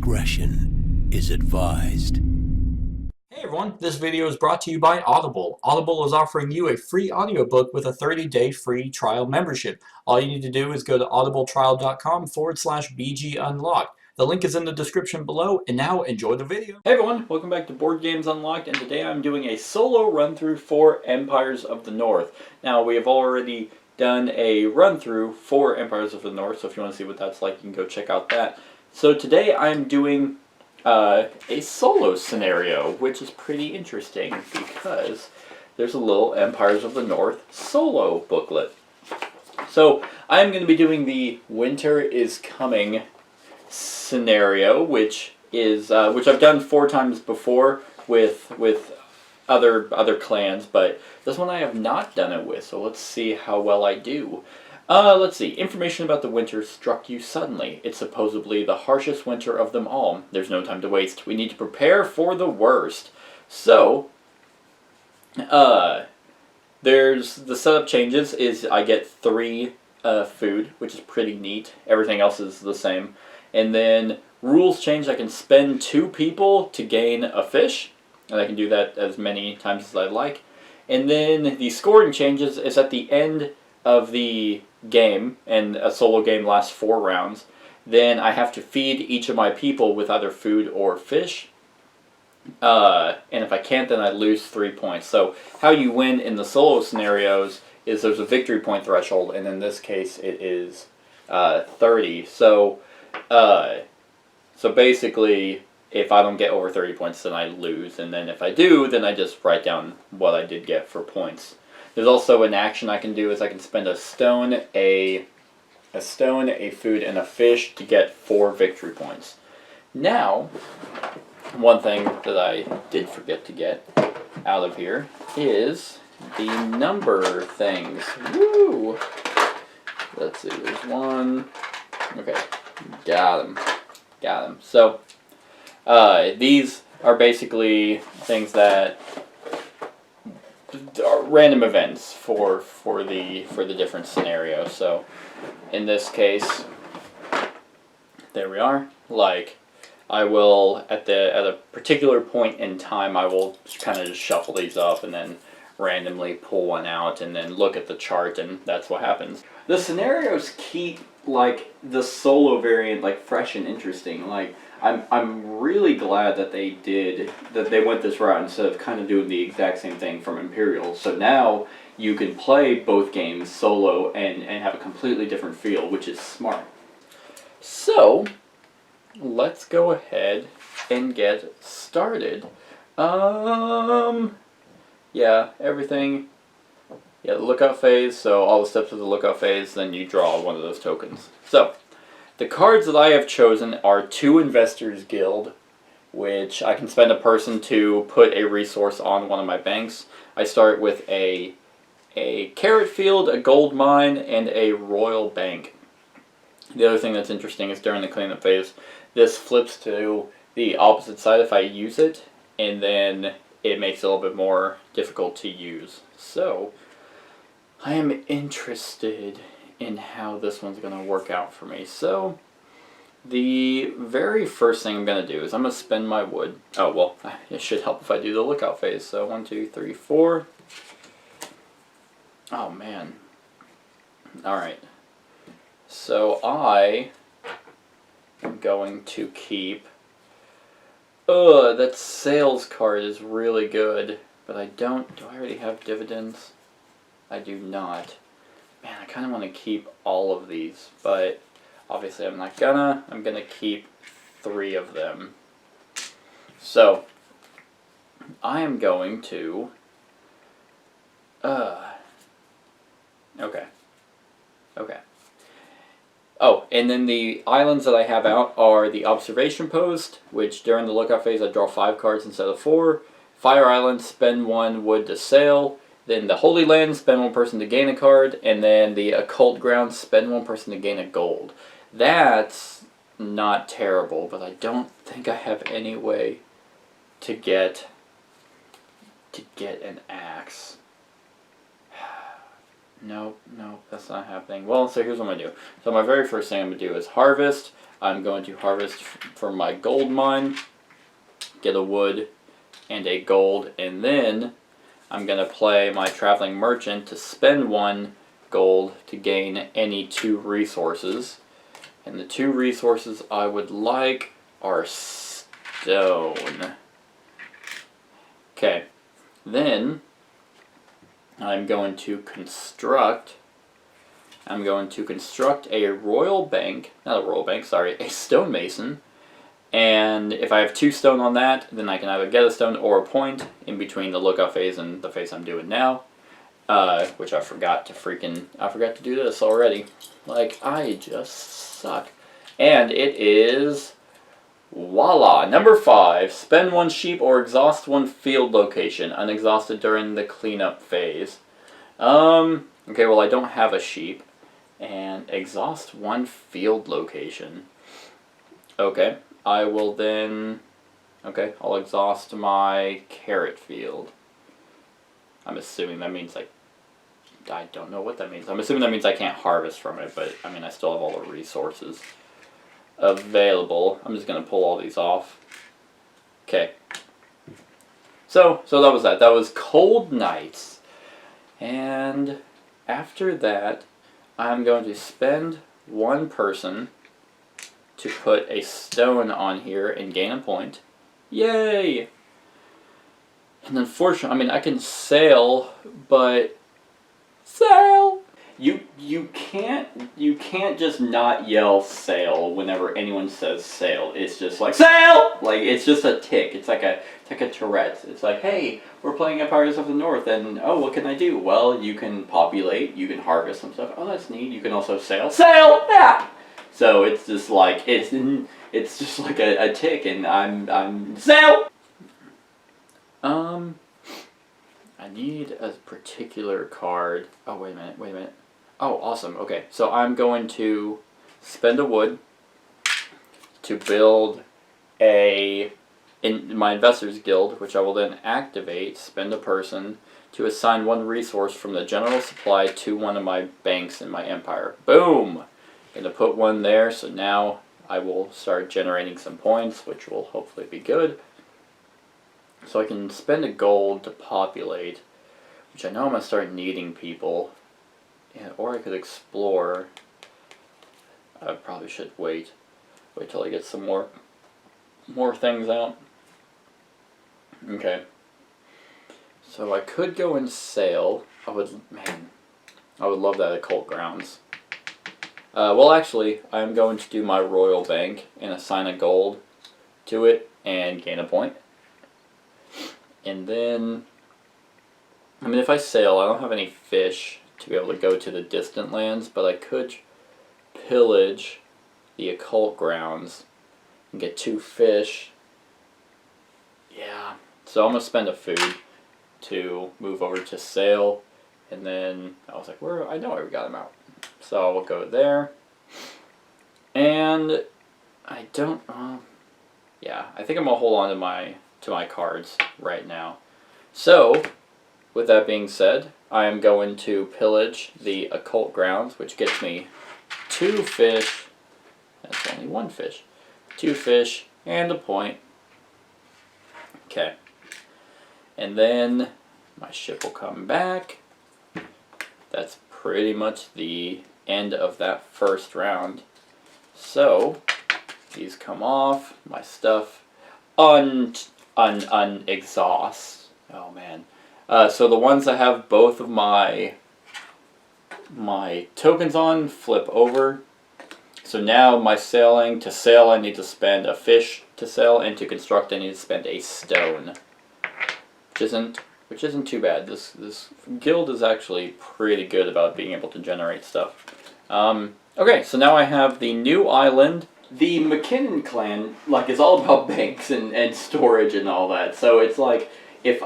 discretion is advised. Hey everyone, this video is brought to you by Audible. Audible is offering you a free audiobook with a 30-day free trial membership. All you need to do is go to audibletrial.com/BG Unlocked. The link is in the description below, and now enjoy the video. Hey everyone, welcome back to Board Games Unlocked, and today I'm doing a solo run-through for Empires of the North. Now, we have already done a run-through for Empires of the North, so if you want to see what that's like, you can go check out that. So today I'm doing a solo scenario, which is pretty interesting because there's a little Empires of the North solo booklet. So I'm going to be doing the Winter is Coming scenario, which I've done 4 times before with other clans, but this one I have not done it with. So let's see how well I do. Let's see. Information about the winter struck you suddenly. It's supposedly the harshest winter of them all. There's no time to waste. We need to prepare for the worst. So, there's the setup changes is I get 3 food, which is pretty neat. Everything else is the same. And then rules change. I can spend 2 people to gain a fish, and I can do that as many times as I like. And then the scoring changes is at the end of the game, and a solo game lasts 4 rounds, then I have to feed each of my people with either food or fish. And if I can't, then I lose 3 points. So how you win in the solo scenarios is there's a victory point threshold, and in this case it is 30. So basically, if I don't get over 30 points, then I lose, and then if I do, then I just write down what I did get for points. There's also an action I can do is I can spend a stone, a food, and a fish to get 4 victory points. Now, one thing that I did forget to get out of here is the number things. Woo! Let's see, there's 1. Okay, got him. So, these are basically things that are random events for the different scenarios. So in this case, there we are. Like, I will at a particular point in time, I will kind of just shuffle these up and then randomly pull one out and then look at the chart, and that's what happens. The scenarios keep like the solo variant like fresh and interesting. Like, I'm really glad that they went this route instead of kind of doing the exact same thing from Imperial. So now you can play both games solo and have a completely different feel, which is smart. So let's go ahead and get started. Yeah, everything. Yeah, the lookout phase. So all the steps of the lookout phase, then you draw one of those tokens. So the cards that I have chosen are 2 Investors Guild, which I can spend a person to put a resource on one of my banks. I start with a carrot field, a gold mine, and a royal bank. The other thing that's interesting is during the cleanup phase, this flips to the opposite side if I use it, and then it makes it a little bit more difficult to use. So I am interested in how this one's going to work out for me. So the very first thing I'm going to do is I'm going to spend my wood. Oh, well, it should help if I do the lookout phase. So 1, 2, 3, 4. Oh, man. Alright. So I am going to keep... that sales card is really good. But I don't... Do I already have dividends? I do not. Man, I kind of want to keep all of these, but obviously I'm not gonna. I'm gonna keep 3 of them. So, I am going to... Okay. Oh, and then the islands that I have out are the Observation Post, which during the lookout phase I draw 5 cards instead of 4. Fire Island, spend 1 wood to sail. Then the Holy Land, spend 1 person to gain a card. And then the Occult Ground, spend 1 person to gain a gold. That's not terrible, but I don't think I have any way to get an axe. No, that's not happening. Well, so here's what I'm going to do. So my very first thing I'm going to do is harvest. I'm going to harvest from my gold mine, get a wood and a gold, and then I'm going to play my traveling merchant to spend 1 gold to gain any 2 resources. And the 2 resources I would like are stone. Okay, then I'm going to construct a royal bank, not a royal bank, sorry, a stonemason. And if I have 2 stone on that, then I can either get a stone or a point in between the lookout phase and the phase I'm doing now. Which I forgot to do this already. Like, I just suck. And it is, voila, number 5, spend 1 sheep or exhaust 1 field location, unexhausted during the cleanup phase. Okay, well I don't have a sheep. And exhaust 1 field location. Okay, I will then, okay, I'll exhaust my carrot field. I'm assuming that means I don't know what that means. I'm assuming that means I can't harvest from it, but I mean I still have all the resources available. I'm just going to pull all these off. Okay. So that was that. That was Cold Nights. And after that, I'm going to spend 1 person to put a stone on here and gain a point. Yay! And unfortunately, I mean, I can sail, but sail. You can't just not yell sail whenever anyone says sail. It's just like sail. Like it's just a tick. It's like a Tourette's. It's like, hey, we're playing Empires of the North, and oh, what can I do? Well, you can populate. You can harvest some stuff. Oh, that's neat. You can also sail. Sail. Yeah. So it's just like it's just like a tick, and I'm sail. I need a particular card. Oh, wait a minute. Oh, awesome. Okay, so I'm going to spend a wood to build in my Investors Guild, which I will then activate, spend a person to assign 1 resource from the general supply to one of my banks in my empire. Boom! Going to put 1 there, so now I will start generating some points, which will hopefully be good. So I can spend a gold to populate, which I know I'm going to start needing people. Yeah, or I could explore. I probably should wait till I get some more things out. Okay. So I could go and sail. I would love that occult grounds. Well, actually, I'm going to do my royal bank and assign a gold to it and gain a point. And then, I mean, if I sail, I don't have any fish to be able to go to the distant lands, but I could pillage the occult grounds and get 2 fish. Yeah, so I'm going to spend a food to move over to sail, and then I was like, I know where we got them out. So we'll go there. And I don't, yeah, I think I'm going to hold on to my cards right now. So, with that being said, I am going to pillage the occult grounds, which gets me 2 fish. That's only 1 fish. 2 fish and a point. Okay. And then my ship will come back. That's pretty much the end of that first round. So, these come off. My stuff unexhaust. Oh man. So the ones that have both of my tokens on flip over. So now my sailing, to sail I need to spend a fish to sail, and to construct I need to spend a stone. Which isn't too bad. This guild is actually pretty good about being able to generate stuff. Okay, so now I have the new island. The McKinnon clan is all about banks and storage and all that. So it's like if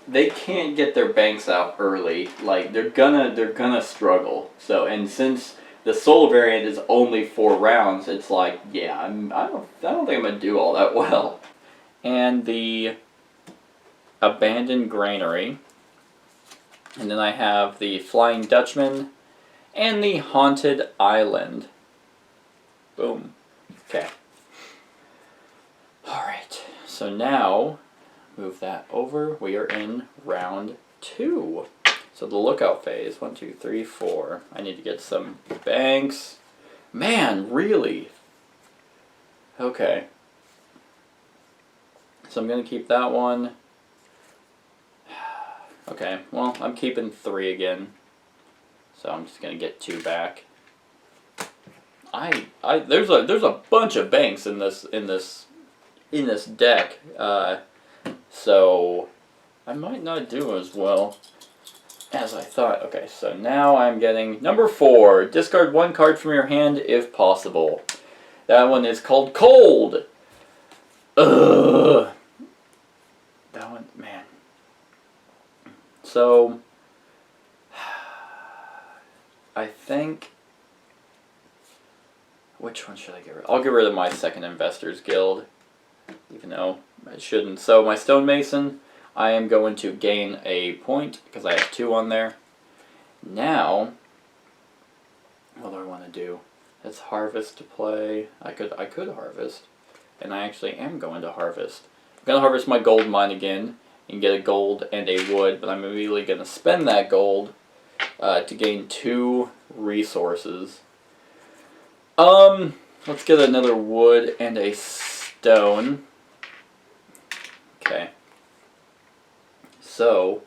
they can't get their banks out early, they're gonna struggle. So, and since the solo variant is only 4 rounds, it's like, yeah, I don't think I'm gonna do all that well. And the abandoned granary And then I have the Flying Dutchman and the Haunted Island. Boom. Okay. Alright, so now, move that over. We are in round 2. So the lookout phase, 1, 2, 3, 4. I need to get some banks. Man, really? Okay. So I'm going to keep that one. Okay, well, I'm keeping 3 again. So I'm just going to get 2 back. There's a bunch of banks in this deck. So I might not do as well as I thought. Okay, so now I'm getting number 4. Discard 1 card from your hand if possible. That one is called Cold. Ugh. That one, man. So I think, which one should I get rid of? I'll get rid of my second Investors Guild, even though I shouldn't. So my Stonemason, I am going to gain a point because I have 2 on there. Now, what do I want to do? It's harvest to play. I could harvest, and I actually am going to harvest. I'm going to harvest my gold mine again and get a gold and a wood, but I'm immediately going to spend that gold to gain 2 resources. Let's get another wood and a stone. Okay. So,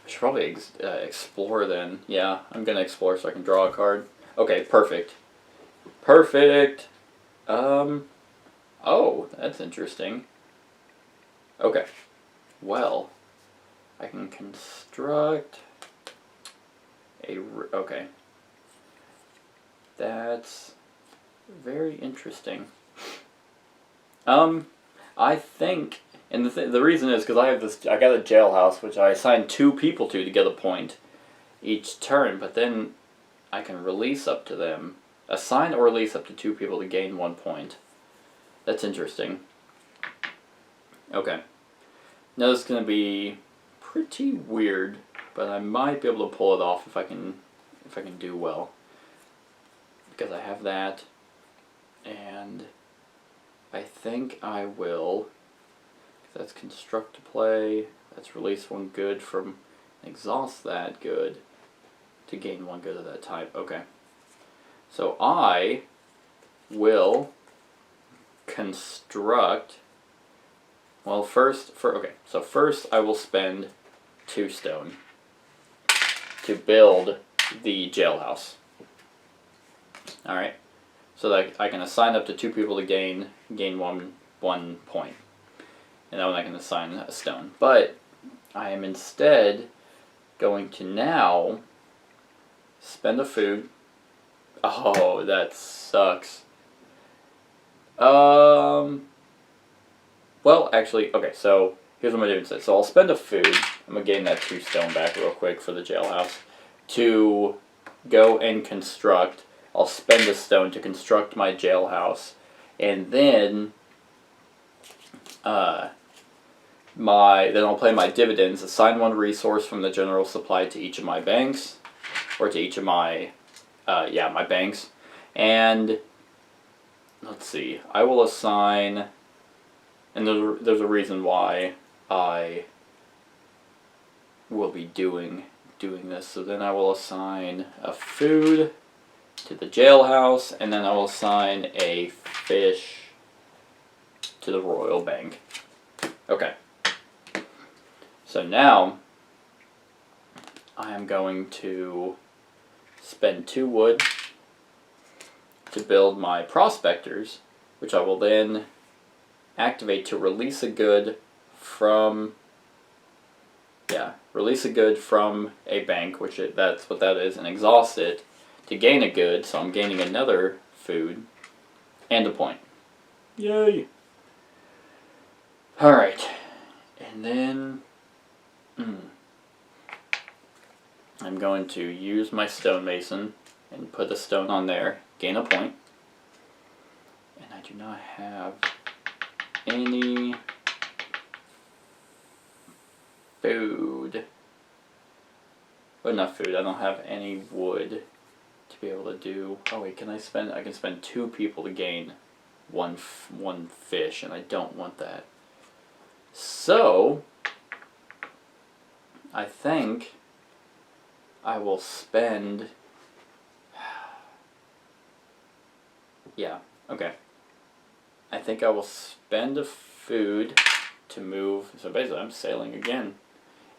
I should probably explore then. Yeah, I'm going to explore so I can draw a card. Okay, perfect. Perfect. Oh, that's interesting. Okay. Well, I can construct a... Okay. That's very interesting. I think, and the reason is because I got a jailhouse, which I assigned 2 people to get a point each turn, but then I can release up to them. Assign or release up to 2 people to gain 1 point. That's interesting. Okay. Now this is going to be pretty weird, but I might be able to pull it off if I can do well. Because I have that, and I think I will. That's construct to play. That's release 1 good from exhaust that good to gain 1 good of that type. Okay. So I will construct. Well, first I will spend 2 stone to build the jailhouse. All right, so that I can assign up to 2 people to gain 1 point, and then I can assign a stone. But I am instead going to now spend a food. Oh, that sucks. Well, actually, okay, so here's what I'm going to do instead. So I'll spend a food. I'm going to gain that 2 stone back real quick for the jailhouse to go and construct. I'll spend a stone to construct my jailhouse. And then then I'll play my dividends, assign 1 resource from the general supply to each of my banks, or to each of my, my banks. And let's see, I will assign, and there's a reason why I will be doing this. So then I will assign a food to the jailhouse, and then I will assign a fish to the royal bank. Okay. So now I am going to spend 2 wood to build my prospectors, which I will then activate to release a good from a bank, which that's what that is, and exhaust it to gain a good. So I'm gaining another food and a point. Yay! All right, and then I'm going to use my stonemason and put a stone on there, gain a point. And I do not have any food. enough food. I don't have any wood to be able to do. Oh wait, can I spend? I can spend 2 people to gain one fish, and I don't want that. So I think I will spend. Yeah. Okay. I think I will spend a food to move. So basically, I'm sailing again.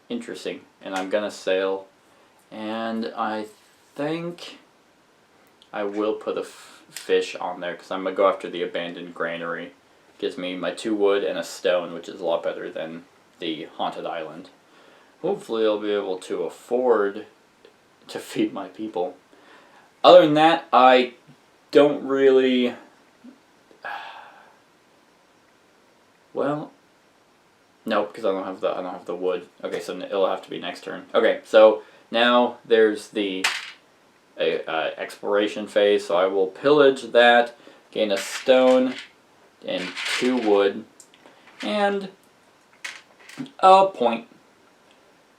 Interesting. And I'm gonna sail, and I think I will put a fish on there because I'm gonna go after the abandoned granary. Gives me my 2 wood and a stone, which is a lot better than the haunted island. Hopefully, I'll be able to afford to feed my people. Other than that, I don't really. Well, nope, because I don't have the wood. Okay, so it'll have to be next turn. Okay, so now there's the exploration phase. So I will pillage that, gain a stone and 2 wood, and a point.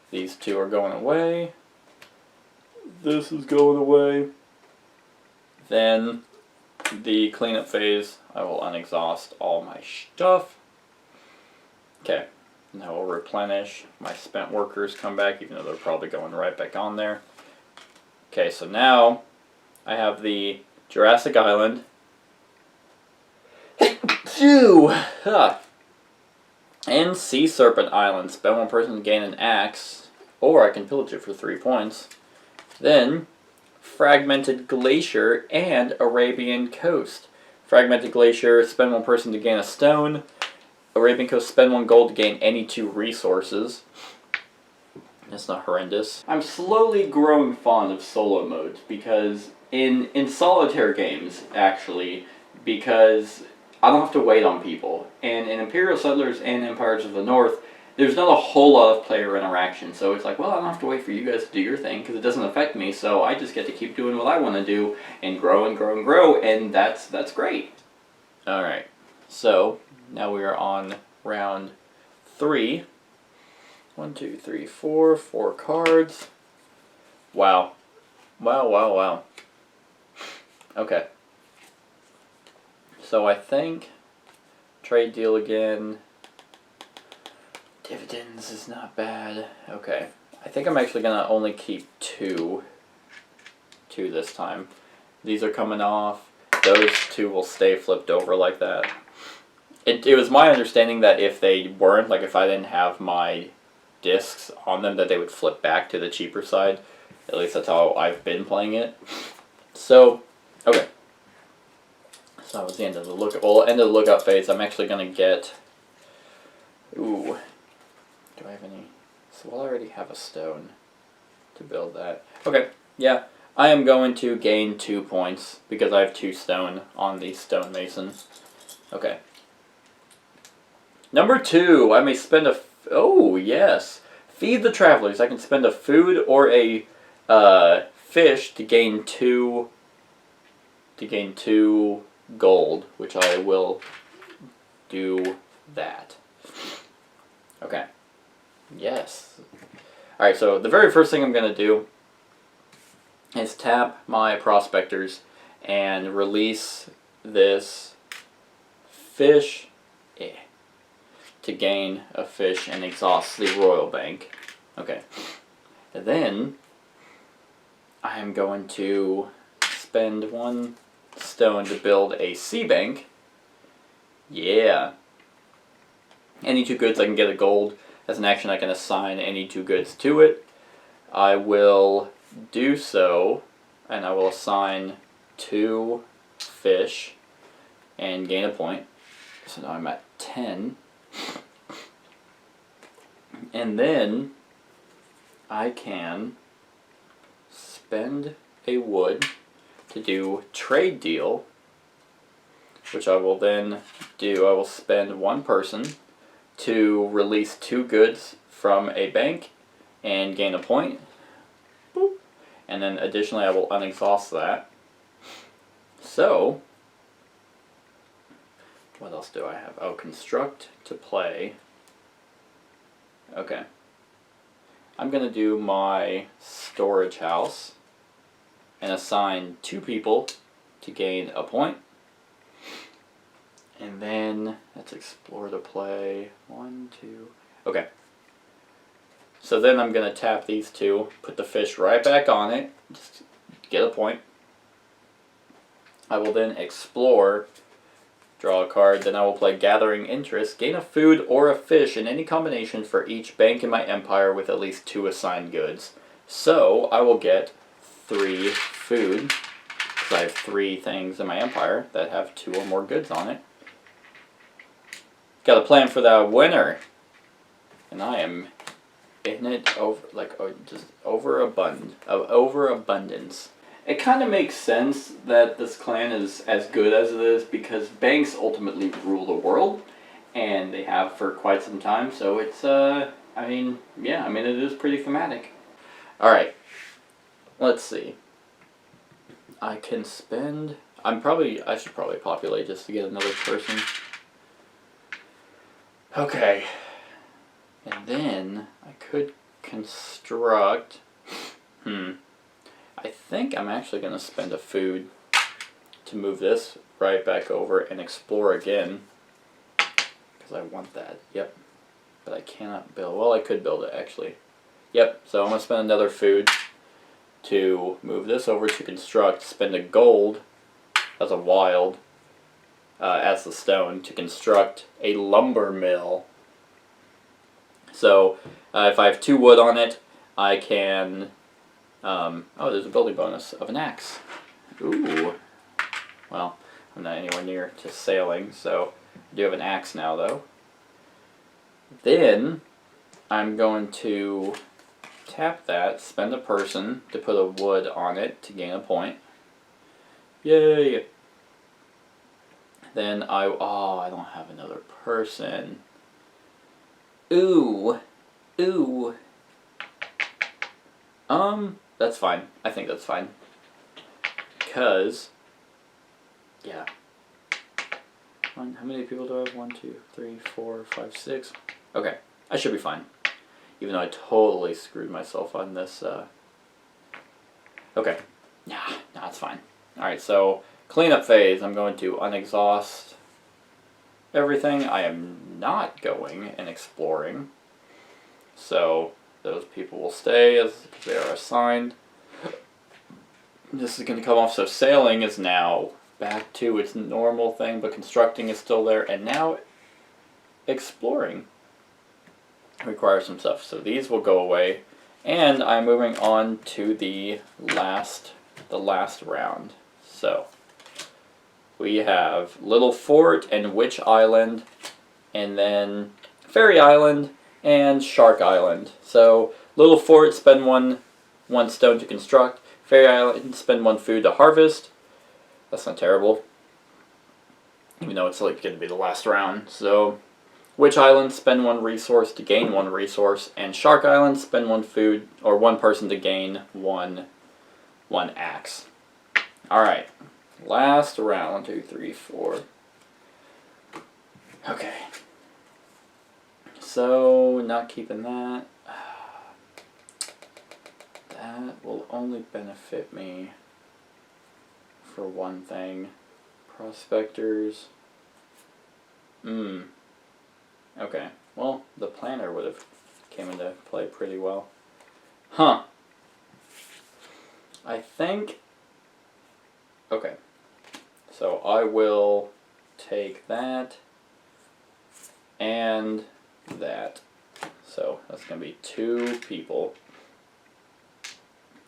These 2 are going away. This is going away. Then the cleanup phase, I will unexhaust all my stuff. Okay, now we'll replenish. My spent workers come back, even though they're probably going right back on there. Okay, so now I have the Jurassic Island. And Sea Serpent Island. Spend 1 person to gain an axe, or I can pillage it for 3 points. Then Fragmented Glacier and Arabian Coast. Fragmented Glacier, spend 1 person to gain a stone. Arabian Coast, spend 1 gold to gain any 2 resources. That's not horrendous. I'm slowly growing fond of solo modes because in solitaire games, actually, because I don't have to wait on people. And in Imperial Settlers and Empires of the North, there's not a whole lot of player interaction. So it's like, well, I don't have to wait for you guys to do your thing because it doesn't affect me. So I just get to keep doing what I want to do and grow and grow and grow, and that's great. All right. So now we are on round 3. 1, 2, 3, 4. 4 cards. Wow. Wow, wow, wow. Okay. So I think trade deal again. Dividends is not bad. Okay. I think I'm actually going to only keep 2 this time. These are coming off. Those 2 will stay flipped over like that. It was my understanding that if they weren't, like if I didn't have my discs on them, that they would flip back to the cheaper side. At least that's how I've been playing it. So, okay. So that was the end of the lookup. Well, end of the lookup phase. I'm actually going to get... Ooh. Do I have any... So I'll already have a stone to build that. Okay, yeah. I am going to gain 2 points because I have 2 stone on the stonemason. Okay. Number 2, I may spend a... Oh, yes. Feed the travelers. I can spend a food or a fish to gain 2 gold, which I will do that. Okay. Yes. Alright, so the very first thing I'm going to do is tap my prospectors and release this fish to gain a fish and exhaust the royal bank. Okay. And then I am going to spend 1 stone to build a sea bank. Yeah. Any 2 goods I can get a gold. As an action I can assign any 2 goods to it. I will do so, and I will assign 2 fish and gain a point. So now I'm at 10. And then I can spend a wood to do trade deal, which I will then do. I will spend 1 person to release 2 goods from a bank and gain a point. Boop. And then additionally I will unexhaust that. So, what else do I have? Oh, construct to play. Okay. I'm going to do my storage house and assign 2 people to gain a point. And then let's explore to play. 1, 2. Okay. So then I'm going to tap these 2, put the fish right back on it, just get a point. I will then explore, draw a card, then I will play Gathering Interest, gain a food or a fish in any combination for each bank in my empire with at least 2 assigned goods. So I will get 3 food, because I have 3 things in my empire that have 2 or more goods on it. Got a plan for that winner, and I am in it just overabundance. It kind of makes sense that this clan is as good as it is because banks ultimately rule the world, and they have for quite some time. So it's it is pretty thematic. All right, let's see. I can spend. I should probably populate just to get another person. Okay. And then I could construct. I think I'm actually going to spend a food to move this right back over and explore again. Because I want that. Yep. But I cannot build. Well, I could build it actually. Yep. So I'm going to spend another food to move this over to construct. Spend a gold as a wild, as the stone, to construct a lumber mill. So if I have 2 wood on it, I can... there's a building bonus of an axe. Ooh. Well, I'm not anywhere near to sailing, so I do have an axe now, though. Then I'm going to tap that, spend a person to put a wood on it to gain a point. Yay! Then I don't have another person. Ooh. That's fine. I think that's fine. Because, yeah. How many people do I have? 1, 2, 3, 4, 5, 6. Okay, I should be fine. Even though I totally screwed myself on this. Okay. Nah, it's fine. Alright, so cleanup phase. I'm going to unexhaust everything. I am not going and exploring. So those people will stay as they are assigned. This is going to come off, so sailing is now back to its normal thing, but constructing is still there, and now exploring requires some stuff. So these will go away, and I'm moving on to the last round. So we have Little Fort and Witch Island, and then Fairy Island and Shark Island. So Little Fort, spend one stone to construct. Fairy Island, spend 1 food to harvest. That's not terrible, even though it's like going to be the last round. So Witch Island, spend 1 resource to gain 1 resource, and Shark Island, spend 1 food or 1 person to gain one axe. All right, last round. 1, 2, 3, 4. Okay. So not keeping that. That will only benefit me for one thing. Prospectors. Okay. Well, the planner would have came into play pretty well. Huh. I think... Okay. So I will take that and that. So that's going to be 2 people.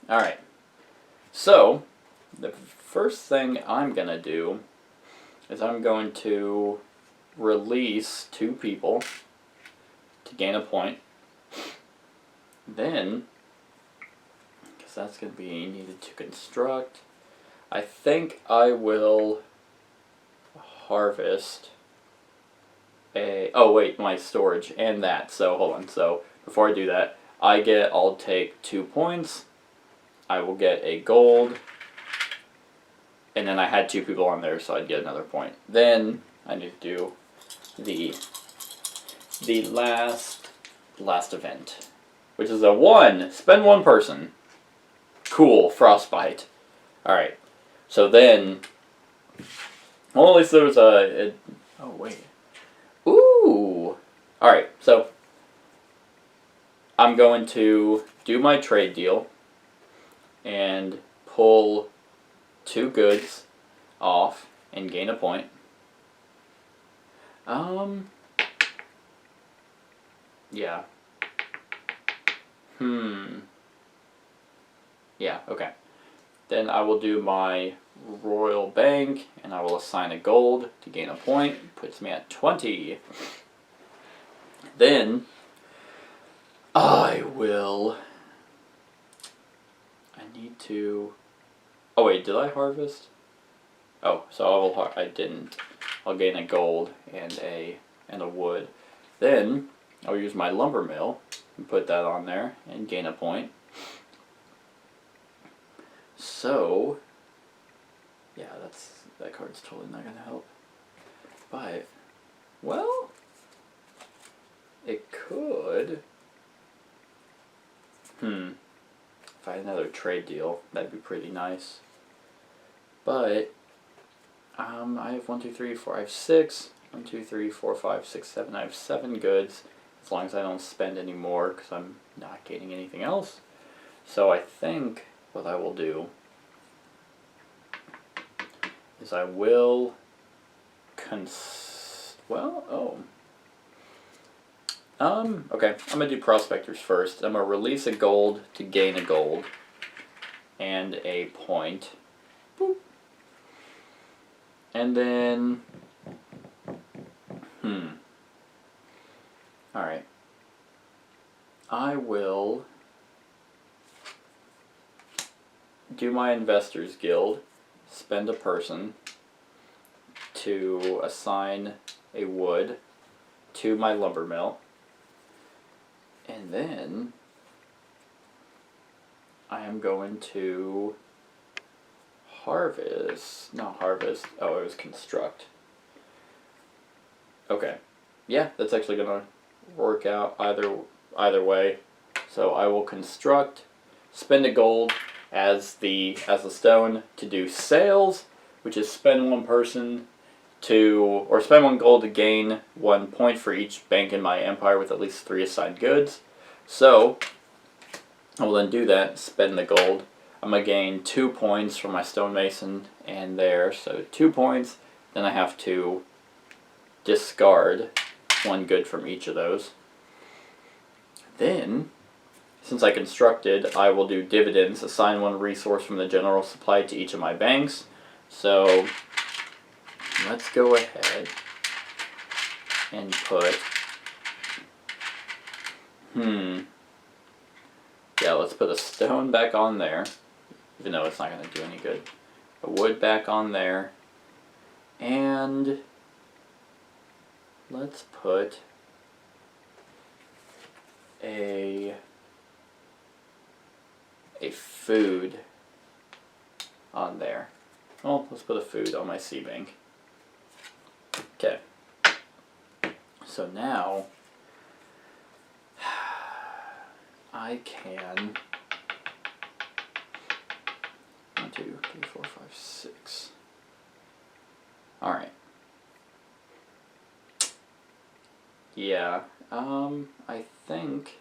Alright. So, the first thing I'm going to do is I'm going to release 2 people to gain a point. Then, because that's going to be needed to construct, I think I will harvest my storage and that. So, hold on. So, before I do that, I'll take 2 points. I will get a gold, and then I had 2 people on there, so I'd get another point. Then I need to do the last event. which is a 1. Spend 1 person. Cool, frostbite. Alright, so then... Well, at least there was a... Oh, wait. Ooh! Alright, so... I'm going to do my trade deal and pull 2 goods off and gain a point. Yeah. Yeah, okay. Then I will do my Royal Bank, and I will assign a gold to gain a point. Puts me at 20. Then, I need to... Oh wait, did I harvest? Oh, so I didn't. I'll gain a gold and a wood. Then, I'll use my lumber mill and put that on there and gain a point. So, yeah, that card's totally not going to help. But, well, it could. If I had another trade deal, that'd be pretty nice. But, I have 1, 2, 3, 4, I have 6. 1, 2, 3, 4, 5, 6, 7. I have 7 goods. As long as I don't spend any more, because I'm not gaining anything else. So I think what I will do is I will okay, I'm going to do prospectors first. I'm going to release a gold to gain a gold and a point. Boop. And then, alright. I will do my Investors Guild, spend a person to assign a wood to my lumber mill. And then I am going to oh, it was construct. Okay. Yeah, that's actually going to work out either way. So I will construct, spend a gold as the stone to do sales, which is spend 1 person or spend 1 gold to gain 1 point for each bank in my empire with at least 3 assigned goods. So I will then do that, spend the gold. I'm going to gain 2 points for my stonemason and there, so 2 points. Then I have to discard 1 good from each of those. Then, since I constructed, I will do dividends, assign 1 resource from the general supply to each of my banks. So, let's go ahead and put, yeah, let's put a stone back on there, even though it's not going to do any good. A wood back on there, and let's put a food on there. Well, let's put a food on my sea bank. Okay. So now I can 1, 2, 3, 4, 5, 6. All right. Yeah. I think.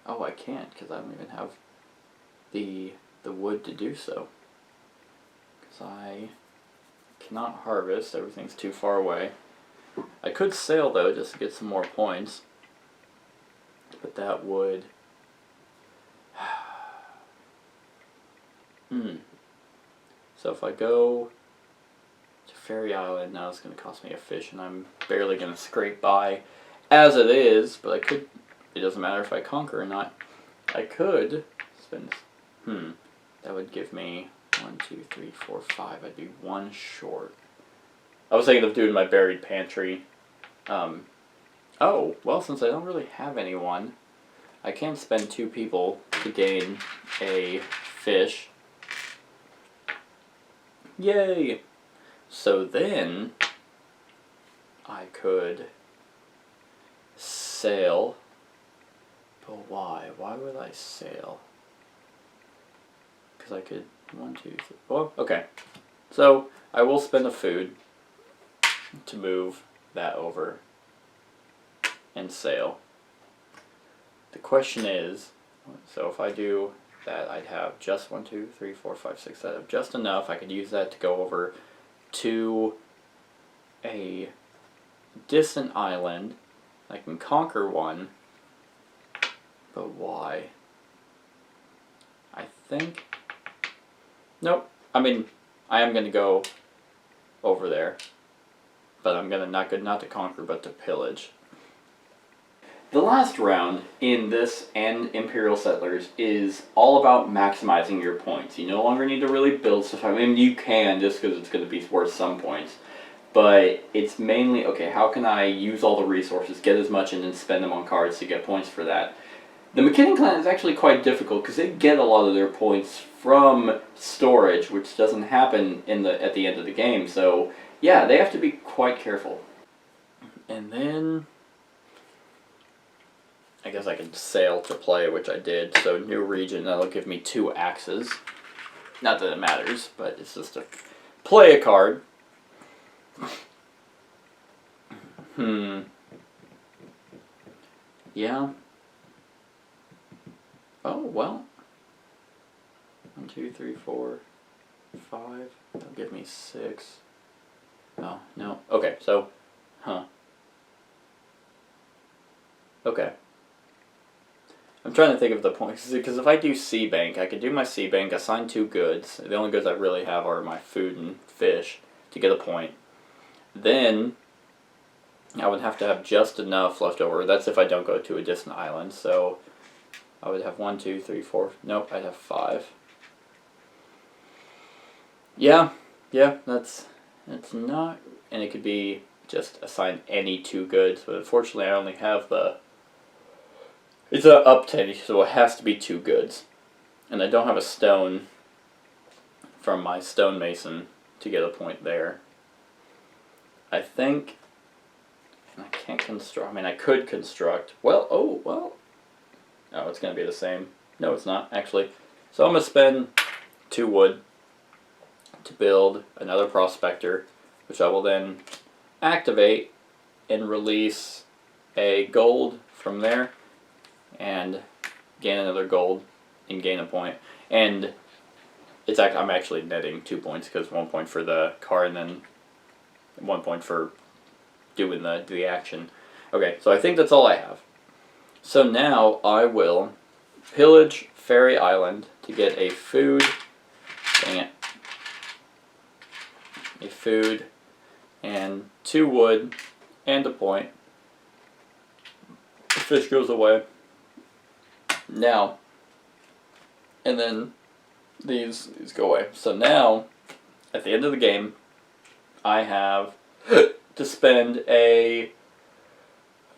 Oh, I can't because I don't even have the wood to do so. Because I cannot harvest. Everything's too far away. I could sail though, just to get some more points. But that would. So if I go to Fairy Island, now it's going to cost me a fish, and I'm barely going to scrape by as it is, but I could, it doesn't matter if I conquer or not. I could spend, that would give me 1, 2, 3, 4, 5. I'd be 1 short. I was thinking of doing my buried pantry. Oh, well, since I don't really have anyone, I can spend 2 people to gain a fish. Yay! So then, I could sail, But why? Why would I sail? Because I could... 1, 2, 3... Oh, okay. So, I will spend a food to move that over and sail. The question is, so if I do that, I'd have just 1, 2, 3, 4, 5, 6, I'd have just enough. I could use that to go over to a distant island. I can conquer one, but why? I think... Nope. I mean, I am going to go over there, but I'm going to not to conquer, but to pillage. The last round in this and Imperial Settlers is all about maximizing your points. You no longer need to really build stuff. I mean, you can just because it's going to be worth some points. But it's mainly, okay, how can I use all the resources, get as much, and then spend them on cards to get points for that? The McKinnon clan is actually quite difficult because they get a lot of their points from storage, which doesn't happen at the end of the game. So, yeah, they have to be quite careful. And then... I guess I can sail to play, which I did. So new region, that'll give me 2 axes. Not that it matters, but it's just to play a card. Yeah. Oh, well. 1, 2, 3, 4, 5. That'll give me 6. Oh, no. Okay, so, okay. I'm trying to think of the points, because if I do Sea Bank, I could do my Sea Bank, assign 2 goods. The only goods I really have are my food and fish to get a point. Then, I would have to have just enough left over. That's if I don't go to a distant island. So, I would have 1, 2, 3, 4. Nope, I'd have 5. Yeah, that's not... And it could be just assign any 2 goods, but unfortunately I only have the... It's a up 10, so it has to be 2 goods. And I don't have a stone from my stonemason to get a point there. I think... And I can't construct... I mean, I could construct... Well, oh, it's going to be the same. No, it's not, actually. So I'm going to spend 2 wood to build another prospector, which I will then activate and release a gold from there. And gain another gold and gain a point. And I'm actually netting 2 points because 1 point for the car and then 1 point for doing the action. Okay, so I think that's all I have. So now I will pillage Fairy Island to get a food. Dang it. A food and 2 wood and a point. The fish goes away. Now, and then these go away. So now, at the end of the game, I have to spend a...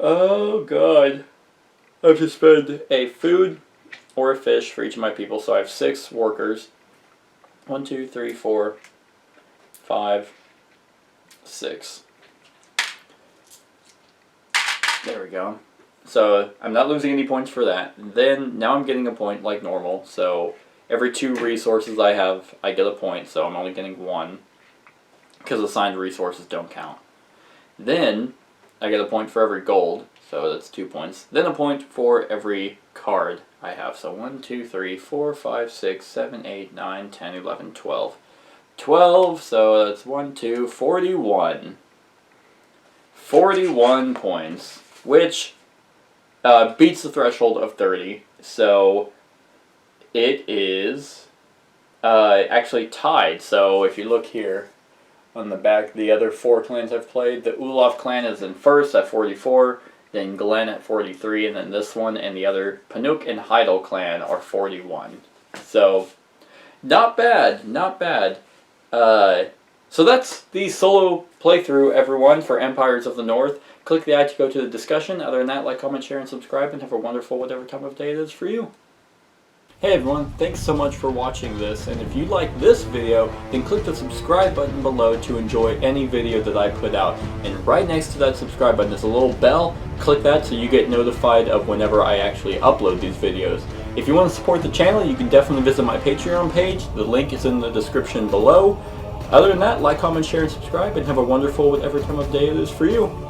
Oh, God. I have to spend a food or a fish for each of my people. So I have 6 workers. 1, 2, 3, 4, 5, 6. There we go. So I'm not losing any points for that. Then now I'm getting a point like normal. So every 2 resources I have, I get a point. So I'm only getting 1 because assigned resources don't count. Then I get a point for every gold. So that's 2 points. Then a point for every card I have. So 1, 2, 3, 4, 5, 6, 7, 8, 9, 10, 11, 12. 12, so that's 1, 2, 41. 41 points, which beats the threshold of 30. So it is actually tied. So if you look here on the back, the other 4 clans I've played, the Olaf clan is in first at 44, then Glenn at 43, and then this one and the other Panook and Heidel clan are 41. So not bad, not bad. So that's the solo playthrough, everyone, for Empires of the North. Click the I to go to the discussion. Other than that, like, comment, share, and subscribe, and have a wonderful whatever time of day it is for you. Hey everyone, thanks so much for watching this, and if you like this video, then click the subscribe button below to enjoy any video that I put out. And right next to that subscribe button is a little bell. Click that so you get notified of whenever I actually upload these videos. If you want to support the channel, you can definitely visit my Patreon page. The link is in the description below. Other than that, like, comment, share, and subscribe, and have a wonderful whatever time of day it is for you.